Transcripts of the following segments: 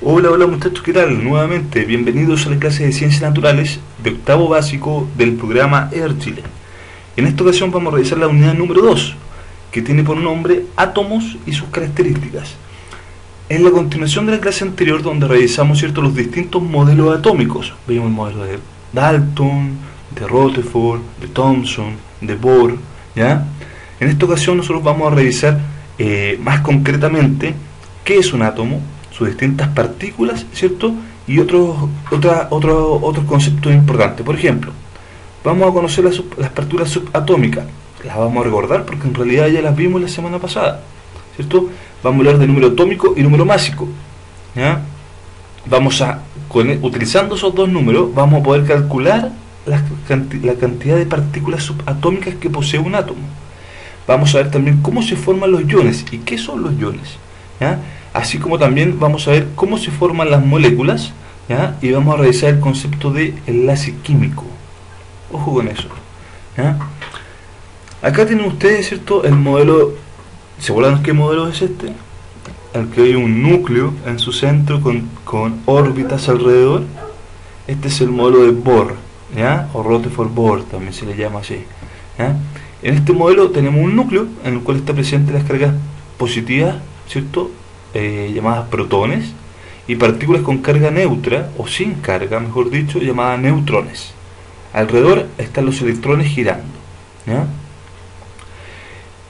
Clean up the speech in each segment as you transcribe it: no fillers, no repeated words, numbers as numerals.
Hola, hola muchachos, ¿qué tal? Nuevamente, bienvenidos a la clase de Ciencias Naturales de octavo básico del programa ERChile. En esta ocasión vamos a revisar la unidad número 2, que tiene por nombre Átomos y sus características. En la continuación de la clase anterior, donde revisamos los distintos modelos atómicos, vimos el modelo de Dalton, de Rutherford, de Thomson, de Bohr, ¿ya? En esta ocasión nosotros vamos a revisar más concretamente qué es un átomo, sus distintas partículas, ¿cierto? Y otros conceptos importantes. Por ejemplo, vamos a conocer las partículas subatómicas. Las vamos a recordar porque en realidad ya las vimos la semana pasada, ¿cierto? Vamos a hablar de número atómico y número másico, ¿ya? Utilizando esos dos números, vamos a poder calcular la cantidad de partículas subatómicas que posee un átomo. Vamos a ver también cómo se forman los iones y qué son los iones, ¿ya? Así como también vamos a ver cómo se forman las moléculas, ¿ya? Y vamos a revisar el concepto de enlace químico. Ojo con eso, ¿ya? Acá tienen ustedes, ¿cierto? El modelo. ¿Se acuerdan qué modelo es este? El que hay un núcleo en su centro con órbitas alrededor. Este es el modelo de Bohr, ¿ya? O Rutherford-Bohr también se le llama así, ¿ya? En este modelo tenemos un núcleo en el cual está presente las cargas positivas, ¿cierto? Llamadas protones, y partículas con carga neutra, o sin carga, mejor dicho, llamadas neutrones. Alrededor están los electrones girando, ¿ya?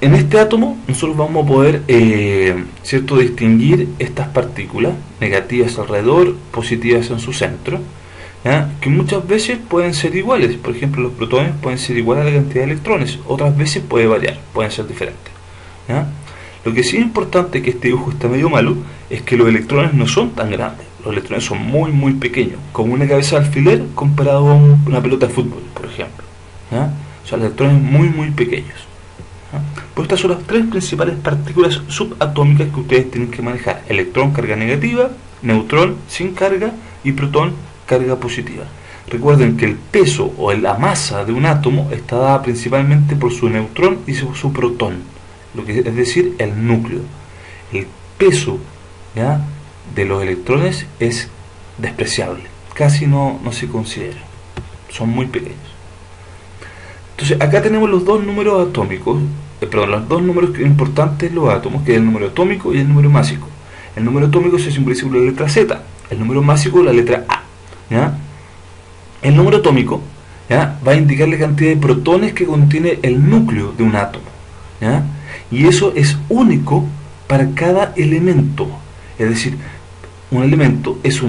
En este átomo nosotros vamos a poder distinguir estas partículas negativas alrededor, positivas en su centro, ¿ya? Que muchas veces pueden ser iguales. Por ejemplo, los protones pueden ser iguales a la cantidad de electrones, otras veces puede variar, pueden ser diferentes, ¿ya? Lo que sí es importante, que este dibujo está medio malo, es que los electrones no son tan grandes. Los electrones son muy muy pequeños, como una cabeza de alfiler comparado a una pelota de fútbol, por ejemplo, ¿ya? O sea, los electrones muy muy pequeños, ¿ya? Pues estas son las tres principales partículas subatómicas que ustedes tienen que manejar: electrón, carga negativa; neutrón, sin carga; y protón, carga positiva. Recuerden que el peso o la masa de un átomo está dada principalmente por su neutrón y su protón, es decir, el núcleo. El peso, ¿ya?, de los electrones es despreciable, casi no se considera, son muy pequeños. Entonces acá tenemos los dos números atómicos, los dos números importantes de los átomos, que es el número atómico y el número másico. El número atómico se simboliza con la letra Z, el número másico la letra A, ¿ya? El número atómico, ¿ya?, va a indicar la cantidad de protones que contiene el núcleo de un átomo, ¿ya? Y eso es único para cada elemento. Es decir, un elemento es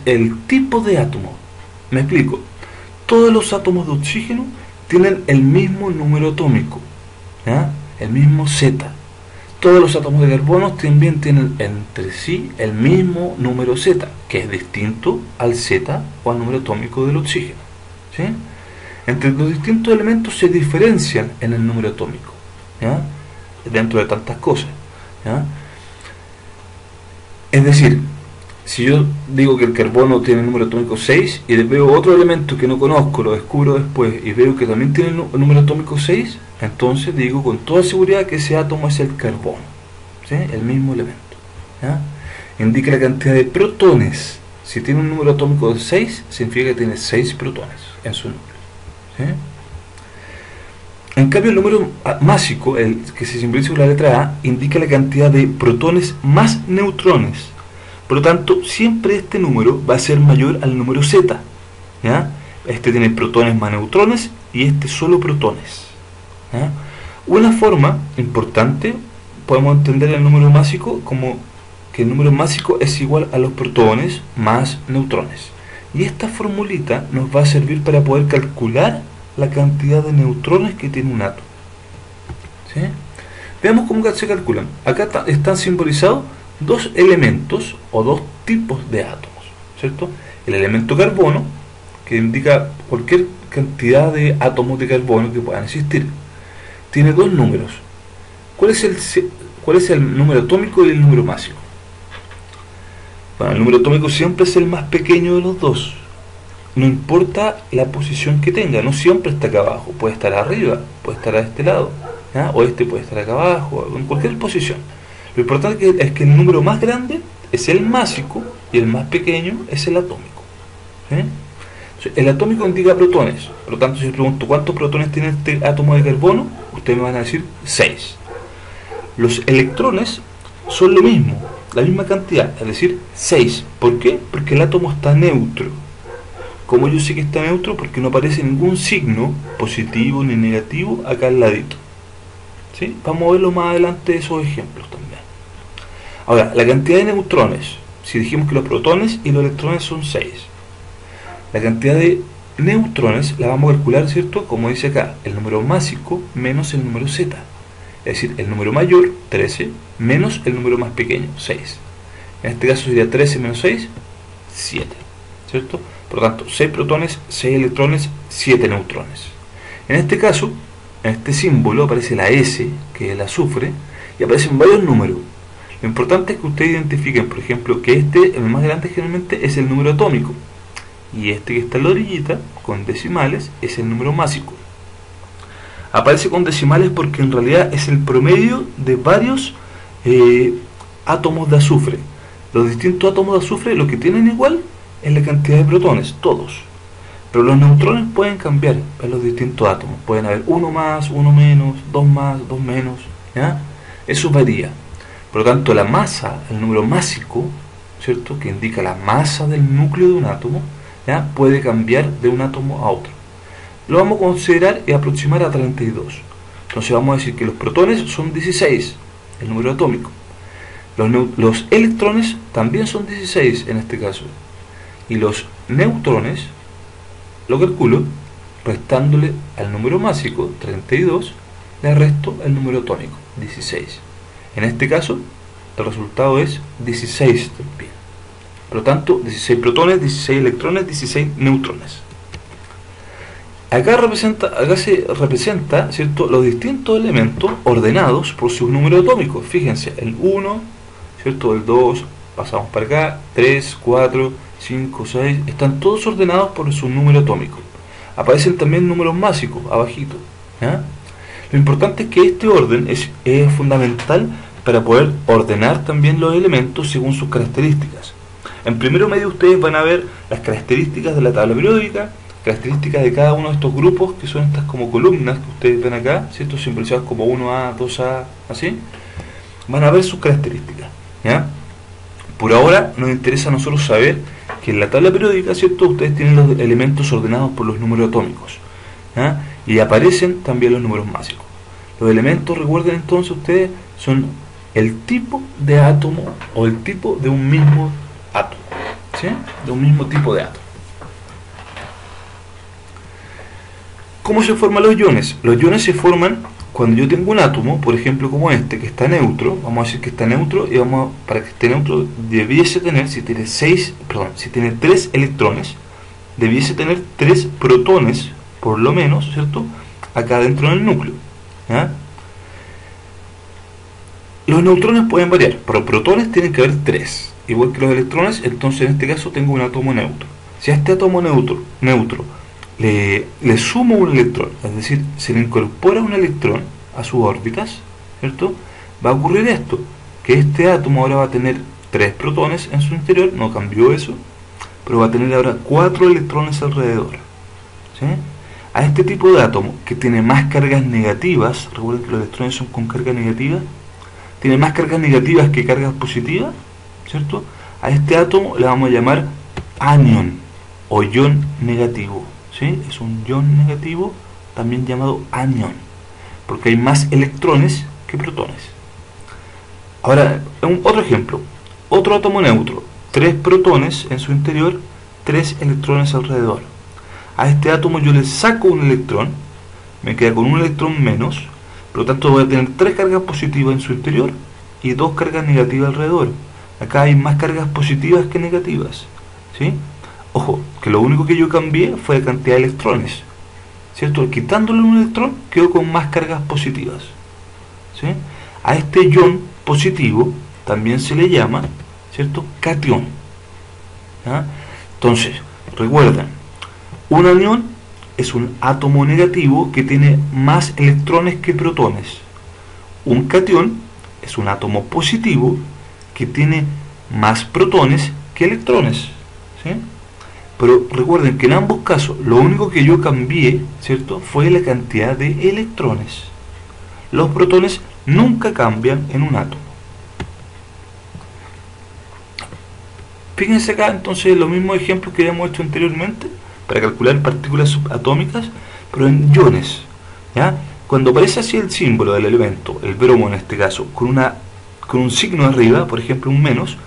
el tipo de átomo. Me explico. Todos los átomos de oxígeno tienen el mismo número atómico, ¿ya?, el mismo Z. Todos los átomos de carbono también tienen entre sí el mismo número Z, que es distinto al Z o al número atómico del oxígeno, ¿sí? Entre los distintos elementos se diferencian en el número atómico, ¿ya?, dentro de tantas cosas, ¿ya? Es decir, si yo digo que el carbono tiene el número atómico 6 y veo otro elemento que no conozco, lo descubro después y veo que también tiene el número atómico 6, entonces digo con toda seguridad que ese átomo es el carbono, ¿sí?, el mismo elemento, ¿ya? Indica la cantidad de protones. Si tiene un número atómico de 6, significa que tiene 6 protones en su núcleo, ¿sí? En cambio, el número másico, el que se simboliza con la letra A, indica la cantidad de protones más neutrones. Por lo tanto, siempre este número va a ser mayor al número Z, ¿ya? Este tiene protones más neutrones y este solo protones, ¿ya? Una forma importante, podemos entender el número másico como que el número másico es igual a los protones más neutrones. Y esta formulita nos va a servir para poder calcular la cantidad de neutrones que tiene un átomo, ¿sí? Veamos cómo se calculan. Acá están simbolizados dos elementos o dos tipos de átomos, ¿cierto? El elemento carbono, que indica cualquier cantidad de átomos de carbono que puedan existir, tiene dos números. ¿Cuál es el número atómico y el número másico? Bueno, el número atómico siempre es el más pequeño de los dos. No importa la posición que tenga, no siempre está acá abajo, puede estar arriba, puede estar a este lado, ¿ya?, o este puede estar acá abajo, en cualquier posición. Lo importante es que el número más grande es el másico y el más pequeño es el atómico. ¿Sí? Entonces, el atómico indica protones. Por lo tanto, si les pregunto cuántos protones tiene este átomo de carbono, ustedes me van a decir 6. Los electrones son lo mismo, la misma cantidad, es decir, 6. ¿Por qué? Porque el átomo está neutro. ¿Cómo yo sé que está neutro? Porque no aparece ningún signo positivo ni negativo acá al ladito. ¿Sí? Vamos a verlo más adelante de esos ejemplos también. Ahora, la cantidad de neutrones, si dijimos que los protones y los electrones son 6, la cantidad de neutrones la vamos a calcular, ¿cierto? Como dice acá, el número másico menos el número z. Es decir, el número mayor, 13, menos el número más pequeño, 6. En este caso sería 13 menos 6, 7. ¿Cierto? Por lo tanto, 6 protones, 6 electrones, 7 neutrones. En este caso, en este símbolo aparece la S, que es el azufre, y aparecen varios números. Lo importante es que ustedes identifiquen, por ejemplo, que el más grande generalmente es el número atómico, y este que está en la orillita, con decimales, es el número másico. Aparece con decimales porque en realidad es el promedio de varios átomos de azufre. Los distintos átomos de azufre lo que tienen igual es la cantidad de protones, todos. Pero los neutrones pueden cambiar en los distintos átomos. Pueden haber uno más, uno menos, dos más, dos menos. ¿Ya? Eso varía. Por lo tanto, la masa, el número másico, ¿cierto?, que indica la masa del núcleo de un átomo, ¿ya?, puede cambiar de un átomo a otro. Lo vamos a considerar y aproximar a 32. Entonces vamos a decir que los protones son 16, el número atómico. Los electrones también son 16 en este caso. Y los neutrones lo calculo restándole al número másico, 32, le resto el número atómico, 16. En este caso, el resultado es 16 también. Por lo tanto, 16 protones, 16 electrones, 16 neutrones. Acá se representa, ¿cierto?, los distintos elementos ordenados por sus números atómicos. Fíjense, el 1, ¿cierto?, el 2, pasamos para acá, 3, 4, 5, 6, están todos ordenados por su número atómico. Aparecen también números másicos, abajito. ¿Ya? Lo importante es que este orden es fundamental para poder ordenar también los elementos según sus características. En primero medio ustedes van a ver las características de la tabla periódica, características de cada uno de estos grupos, que son estas como columnas que ustedes ven acá, ¿cierto?, simbolizadas como 1A, 2A, así. Van a ver sus características. ¿Ya? Por ahora nos interesa a nosotros saber que en la tabla periódica, ¿cierto?, ustedes tienen los elementos ordenados por los números atómicos. ¿Ya? Y aparecen también los números másicos. Los elementos, recuerden entonces ustedes, son el tipo de átomo o el tipo de un mismo átomo. ¿Sí? De un mismo tipo de átomo. ¿Cómo se forman los iones? Los iones se forman cuando yo tengo un átomo, por ejemplo como este, que está neutro. Vamos a decir que está neutro y para que esté neutro debiese tener, si tiene 3 electrones, debiese tener 3 protones, por lo menos, ¿cierto?, acá dentro del núcleo. ¿Ya? Los neutrones pueden variar, pero protones tienen que haber 3, igual que los electrones. Entonces en este caso tengo un átomo neutro. Si a este átomo neutro le sumo un electrón, es decir, se le incorpora un electrón a sus órbitas, ¿cierto?, va a ocurrir esto, que este átomo ahora va a tener 3 protones en su interior, no cambió eso, pero va a tener ahora 4 electrones alrededor. ¿Sí? A este tipo de átomo, que tiene más cargas negativas, recuerden que los electrones son con carga negativa, tiene más cargas negativas que cargas positivas, ¿cierto? A este átomo le vamos a llamar anión o ion negativo. ¿Sí? Es un ion negativo, también llamado anión, porque hay más electrones que protones. Ahora, otro ejemplo, otro átomo neutro, 3 protones en su interior, 3 electrones alrededor. A este átomo yo le saco un electrón, me queda con un electrón menos, por lo tanto voy a tener 3 cargas positivas en su interior y 2 cargas negativas alrededor. Acá hay más cargas positivas que negativas. ¿Sí? Ojo, que lo único que yo cambié fue la cantidad de electrones, ¿cierto? Quitándole un electrón, quedo con más cargas positivas. ¿Sí? A este ion positivo también se le llama, ¿cierto?, catión. ¿Ya? Entonces, recuerden, un anión es un átomo negativo que tiene más electrones que protones. Un catión es un átomo positivo que tiene más protones que electrones, ¿sí? Pero recuerden que en ambos casos lo único que yo cambié, ¿cierto?, fue la cantidad de electrones. Los protones nunca cambian en un átomo. Fíjense acá entonces los mismos ejemplos que habíamos hecho anteriormente para calcular partículas subatómicas, pero en iones, ¿ya? Cuando aparece así el símbolo del elemento, el bromo en este caso, con un signo arriba, por ejemplo un menos,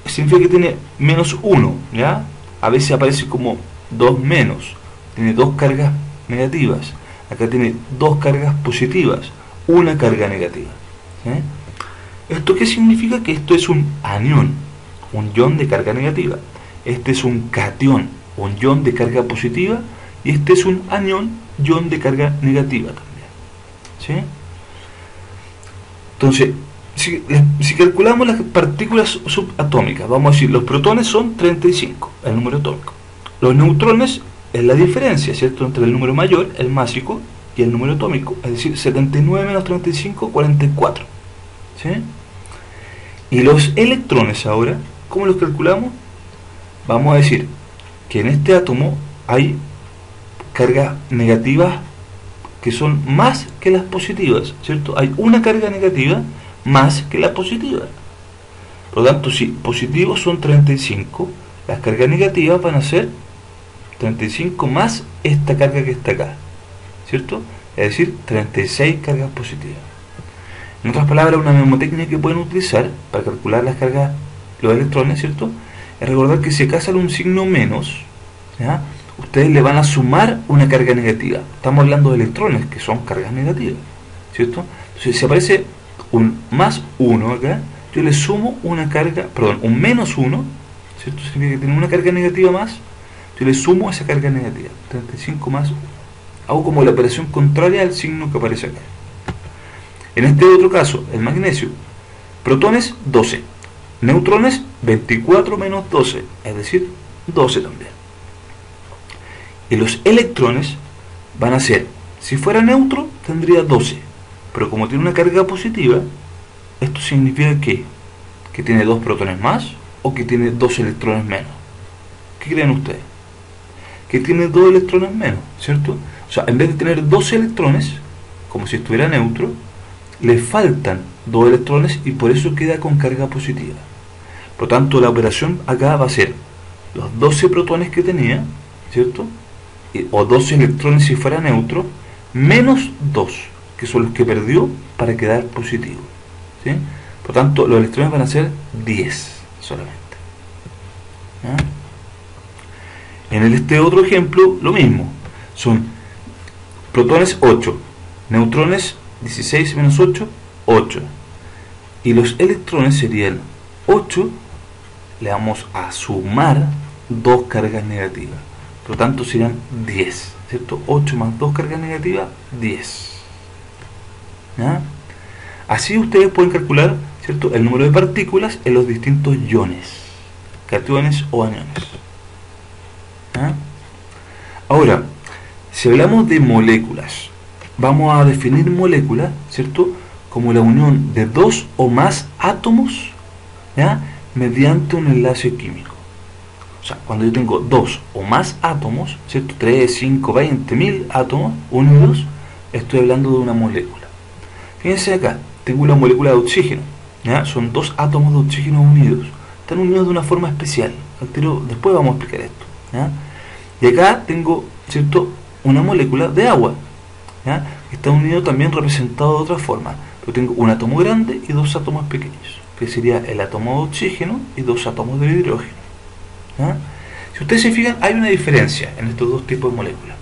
significa que tiene menos 1, ¿ya? A veces aparece como 2 menos, tiene 2 cargas negativas, acá tiene 2 cargas positivas, una carga negativa, ¿sí? ¿Esto qué significa? Que esto es un anión, un ion de carga negativa. Este es un catión, un ion de carga positiva, y este es un anión, ion de carga negativa también, ¿sí? Entonces, si calculamos las partículas subatómicas, vamos a decir, los protones son 35, el número atómico. Los neutrones es la diferencia, ¿cierto?, entre el número mayor, el másico, y el número atómico, es decir, 79 menos 35, 44, ¿sí? Y los electrones ahora, ¿cómo los calculamos? Vamos a decir que en este átomo hay cargas negativas que son más que las positivas, ¿cierto? Hay una carga negativa más que la positiva. Por lo tanto, si positivos son 35, las cargas negativas van a ser 35 más esta carga que está acá, ¿cierto? Es decir, 36 cargas positivas. En otras palabras, una mnemotecnia que pueden utilizar para calcular las cargas, los electrones, ¿cierto?, es recordar que si acá sale un signo menos, ¿ya?, ustedes le van a sumar una carga negativa. Estamos hablando de electrones, que son cargas negativas, ¿cierto? Entonces, si aparece un más 1 acá, yo le sumo una carga, perdón, un menos 1, ¿cierto? Significa que tiene una carga negativa más, yo le sumo esa carga negativa, 35 más 1. Hago como la operación contraria al signo que aparece acá. En este otro caso, el magnesio, protones 12, neutrones 24 menos 12, es decir, 12 también. Y los electrones van a ser, si fuera neutro, tendría 12, pero como tiene una carga positiva, esto significa que tiene 2 protones más o que tiene 2 electrones menos. ¿Qué creen ustedes? Que tiene 2 electrones menos, ¿cierto? O sea, en vez de tener 2 electrones, como si estuviera neutro, le faltan 2 electrones y por eso queda con carga positiva. Por lo tanto, la operación acá va a ser los 12 protones que tenía, ¿cierto?, o 12 electrones si fuera neutro, menos 2, que son los que perdió para quedar positivo, ¿sí? Por tanto, los electrones van a ser 10 solamente, ¿ya? En este otro ejemplo, lo mismo. Son protones 8, neutrones 16 menos 8, 8. Y los electrones serían 8, le vamos a sumar 2 cargas negativas. Por lo tanto serían 10, ¿cierto? 8 más 2 cargas negativas, 10. ¿Ya? Así ustedes pueden calcular, ¿cierto?, el número de partículas en los distintos iones, cationes o aniones. ¿Ya? Ahora, si hablamos de moléculas, vamos a definir molécula, ¿cierto?, como la unión de 2 o más átomos, ¿ya?, mediante un enlace químico. O sea, cuando yo tengo 2 o más átomos, ¿cierto?, 3, 5, 20, 1000 átomos unidos, estoy hablando de una molécula. Fíjense acá, tengo una molécula de oxígeno, ¿ya? Son 2 átomos de oxígeno unidos, están unidos de una forma especial. Después vamos a explicar esto, ¿ya? Y acá tengo, ¿cierto?, una molécula de agua, ¿ya?, que está unido también representado de otra forma. Yo tengo un átomo grande y 2 átomos pequeños, que sería el átomo de oxígeno y 2 átomos de hidrógeno, ¿ya? Si ustedes se fijan, hay una diferencia en estos dos tipos de moléculas.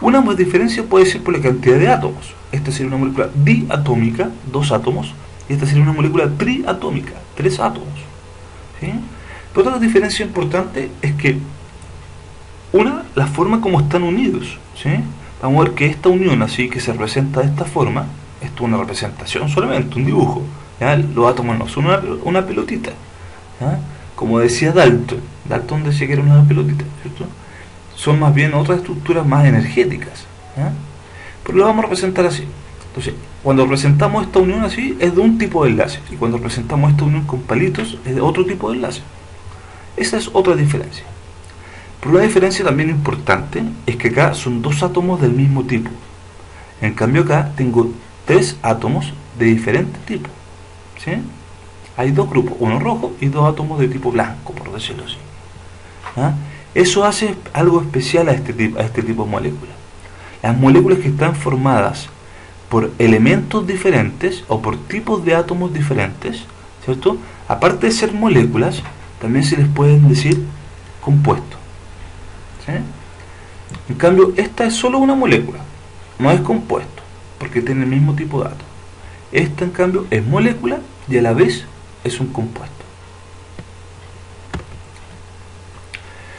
Una diferencia puede ser por la cantidad de átomos. Esta sería una molécula diatómica, 2 átomos, y esta sería una molécula triatómica, 3 átomos, ¿sí? Pero otra diferencia importante es que la forma como están unidos, ¿sí? Vamos a ver que esta unión, así que se representa de esta forma, esto es una representación solamente, un dibujo, ¿ya? Los átomos no son una pelotita, ¿ya? Como decía Dalton decía que era una pelotita, ¿cierto? Son más bien otras estructuras más energéticas, ¿ya? Pero lo vamos a representar así. Entonces, cuando representamos esta unión así, es de un tipo de enlace, y cuando representamos esta unión con palitos, es de otro tipo de enlace. Esa es otra diferencia. Pero una diferencia también importante es que acá son dos átomos del mismo tipo. En cambio acá tengo tres átomos de diferente tipo. ¿Sí? Hay dos grupos, uno rojo y dos átomos de tipo blanco, por decirlo así. ¿Ah? Eso hace algo especial a este tipo de moléculas. Las moléculas que están formadas por elementos diferentes o por tipos de átomos diferentes, ¿cierto? Aparte de ser moléculas, también se les pueden decir compuestos. ¿Sí? En cambio, esta es solo una molécula, no es compuesto, porque tiene el mismo tipo de átomo. Esta, en cambio, es molécula y a la vez es un compuesto.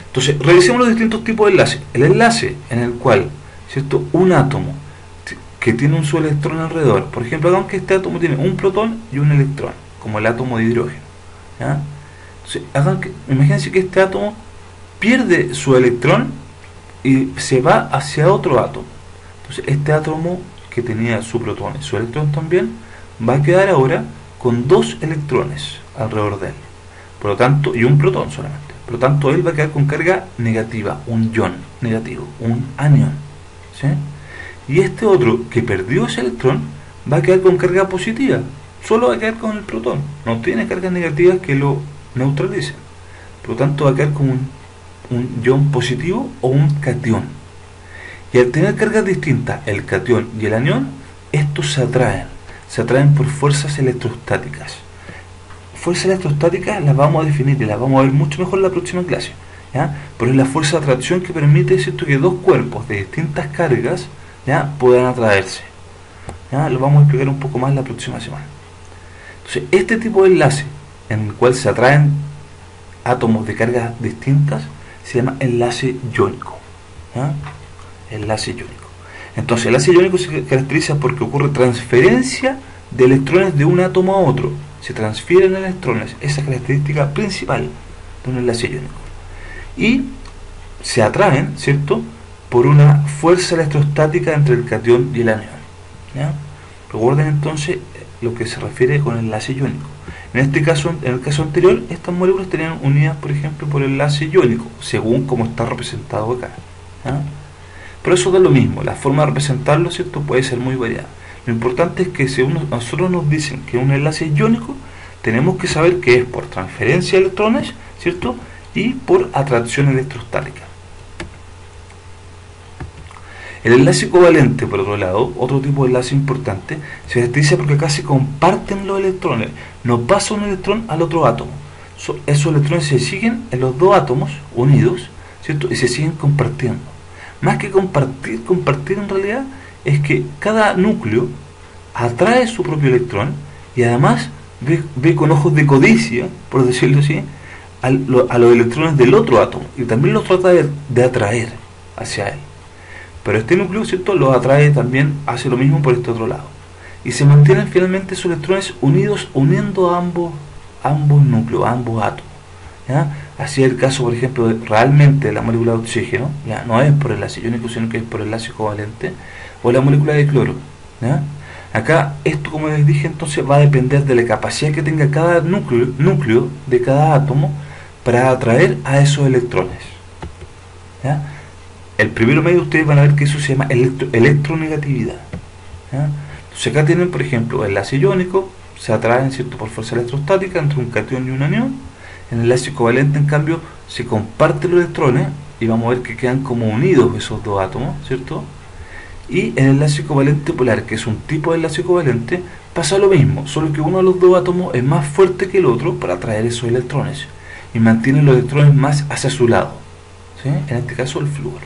Entonces, revisemos los distintos tipos de enlaces. El enlace en el cual, ¿cierto?, un átomo que tiene un solo electrón alrededor, por ejemplo, hagamos que este átomo tiene un protón y un electrón, como el átomo de hidrógeno. ¿Ya? Entonces, imagínense que este átomo pierde su electrón y se va hacia otro átomo. Entonces, este átomo que tenía su protón y su electrón también, va a quedar ahora con dos electrones alrededor de él, por lo tanto, y un protón solamente. Por lo tanto, él va a quedar con carga negativa, un ion negativo, un anión. ¿Sí? Y este otro que perdió ese electrón va a quedar con carga positiva, solo va a quedar con el protón, no tiene cargas negativas que lo neutralicen. Por lo tanto, va a quedar con un ion positivo o un catión. Y al tener cargas distintas, el catión y el anión, estos se atraen por fuerzas electrostáticas. Fuerzas electrostáticas las vamos a definir y las vamos a ver mucho mejor en la próxima clase, ¿ya? Pero es la fuerza de atracción que permite, ¿cierto?, que dos cuerpos de distintas cargas, ¿ya?, puedan atraerse, ¿ya? Lo vamos a explicar un poco más la próxima semana. Entonces, este tipo de enlace en el cual se atraen átomos de cargas distintas se llama enlace iónico, ¿ya? Enlace iónico. Entonces, el enlace iónico se caracteriza porque ocurre transferencia de electrones de un átomo a otro. Se transfieren electrones, esa característica principal de un enlace iónico. Y se atraen, ¿cierto?, por una fuerza electrostática entre el catión y el anión. ¿Ya? Recuerden entonces lo que se refiere con el enlace iónico. En este caso, en el caso anterior, estas moléculas estarían unidas, por ejemplo, por el enlace iónico, según como está representado acá. ¿Ya? Pero eso da lo mismo, la forma de representarlo, ¿cierto?, puede ser muy variada. Lo importante es que si nosotros nos dicen que es un enlace iónico, tenemos que saber que es por transferencia de electrones, ¿cierto?, y por atracción electrostática. El enlace covalente, por otro lado, otro tipo de enlace importante, se caracteriza porque acá se comparten los electrones, no pasa un electrón al otro átomo. Esos electrones se siguen en los dos átomos unidos, ¿cierto?, y se siguen compartiendo. Más que compartir en realidad es que cada núcleo atrae su propio electrón y además ve con ojos de codicia, por decirlo así, a los electrones del otro átomo y también los trata de atraer hacia él. Pero este núcleo, ¿cierto?, los atrae también, hace lo mismo por este otro lado. Y se mantienen finalmente esos electrones unidos, uniendo a ambos núcleos, a ambos átomos. ¿Ya? Así es el caso, por ejemplo, realmente de la molécula de oxígeno, ¿ya?, no es por el enlace iónico, sino que es por el enlace covalente, o la molécula de cloro. ¿Ya? Acá, esto, como les dije, entonces va a depender de la capacidad que tenga cada núcleo de cada átomo para atraer a esos electrones. ¿Ya? El primero medio ustedes van a ver que eso se llama electronegatividad. ¿Ya? Entonces acá tienen, por ejemplo, el enlace iónico, se atraen, ¿cierto?, por fuerza electrostática entre un catión y un anión. En el enlace covalente, en cambio, se comparten los electrones y vamos a ver que quedan como unidos esos dos átomos, ¿cierto? Y en el enlace covalente polar, que es un tipo de enlace covalente, pasa lo mismo, solo que uno de los dos átomos es más fuerte que el otro para atraer esos electrones y mantiene los electrones más hacia su lado, ¿sí? En este caso el flúor.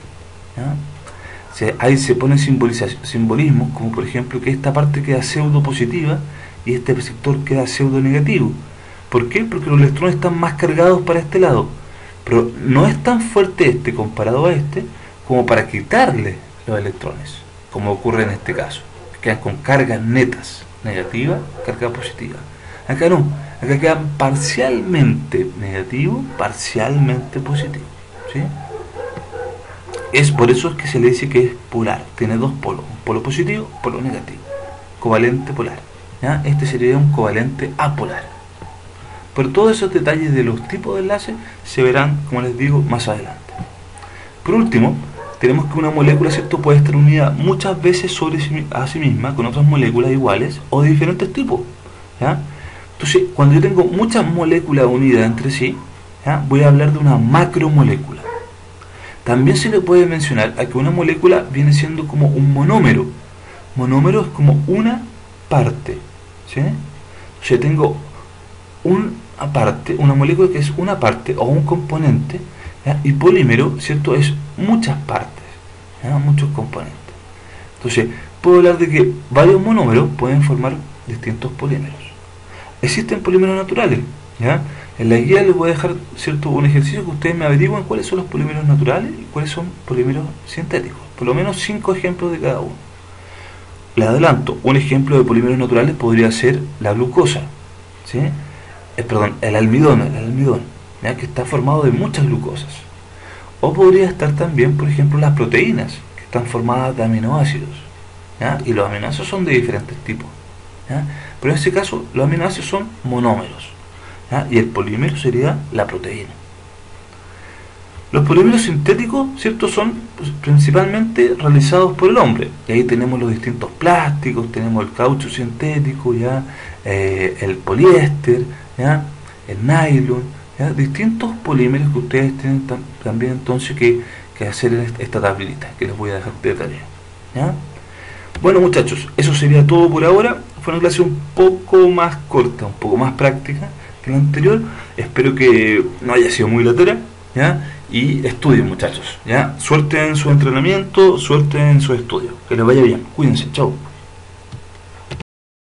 ¿Ya? Ahí se ponen simbolismos, como por ejemplo que esta parte queda pseudo positiva y este sector queda pseudo negativo. ¿Por qué? Porque los electrones están más cargados para este lado, pero no es tan fuerte este comparado a este como para quitarle los electrones, como ocurre en este caso. Quedan con cargas netas, negativa, carga positiva. Acá no, acá quedan parcialmente negativo, parcialmente positivo, ¿sí? Es por eso que se le dice que es polar, tiene dos polos, un polo positivo, un polo negativo, covalente polar. ¿Ya? Este sería un covalente apolar. Pero todos esos detalles de los tipos de enlaces se verán, como les digo, más adelante. Por último, tenemos que una molécula, ¿cierto?, puede estar unida muchas veces a sí misma con otras moléculas iguales o de diferentes tipos, ¿ya? Entonces, cuando yo tengo muchas moléculas unidas entre sí, ¿ya?, voy a hablar de una macromolécula. También se le puede mencionar a que una molécula viene siendo como un monómero. Monómero es como una parte, ¿sí? Entonces tengo una molécula que es una parte o un componente, ¿ya? Y polímero, ¿cierto?, es muchas partes, ¿ya?, muchos componentes. Entonces, puedo hablar de que varios monómeros pueden formar distintos polímeros. Existen polímeros naturales, ¿ya? En la guía les voy a dejar, ¿cierto?, un ejercicio que ustedes me averigüen cuáles son los polímeros naturales y cuáles son polímeros sintéticos. Por lo menos 5 ejemplos de cada uno. Les adelanto, un ejemplo de polímeros naturales podría ser la glucosa, ¿sí? El almidón, ¿ya?, que está formado de muchas glucosas. O podría estar también, por ejemplo, las proteínas, que están formadas de aminoácidos, ¿ya? Y los aminoácidos son de diferentes tipos, ¿ya? Pero en este caso, los aminoácidos son monómeros, ¿ya? Y el polímero sería la proteína. Los polímeros sintéticos, ¿cierto?, son principalmente realizados por el hombre. Y ahí tenemos los distintos plásticos, tenemos el caucho sintético, ¿ya?, el poliéster, ¿ya?, el nylon, ¿ya?, distintos polímeros que ustedes tienen también entonces que hacer en esta tablita que les voy a dejar de tarea, ¿ya? Bueno, muchachos, eso sería todo por ahora. Fue una clase un poco más corta, un poco más práctica que la anterior. Espero que no haya sido muy latera, ¿ya? Y estudien, muchachos, ¿ya? Suerte en su entrenamiento, suerte en su estudio. Que les vaya bien. Cuídense, chao.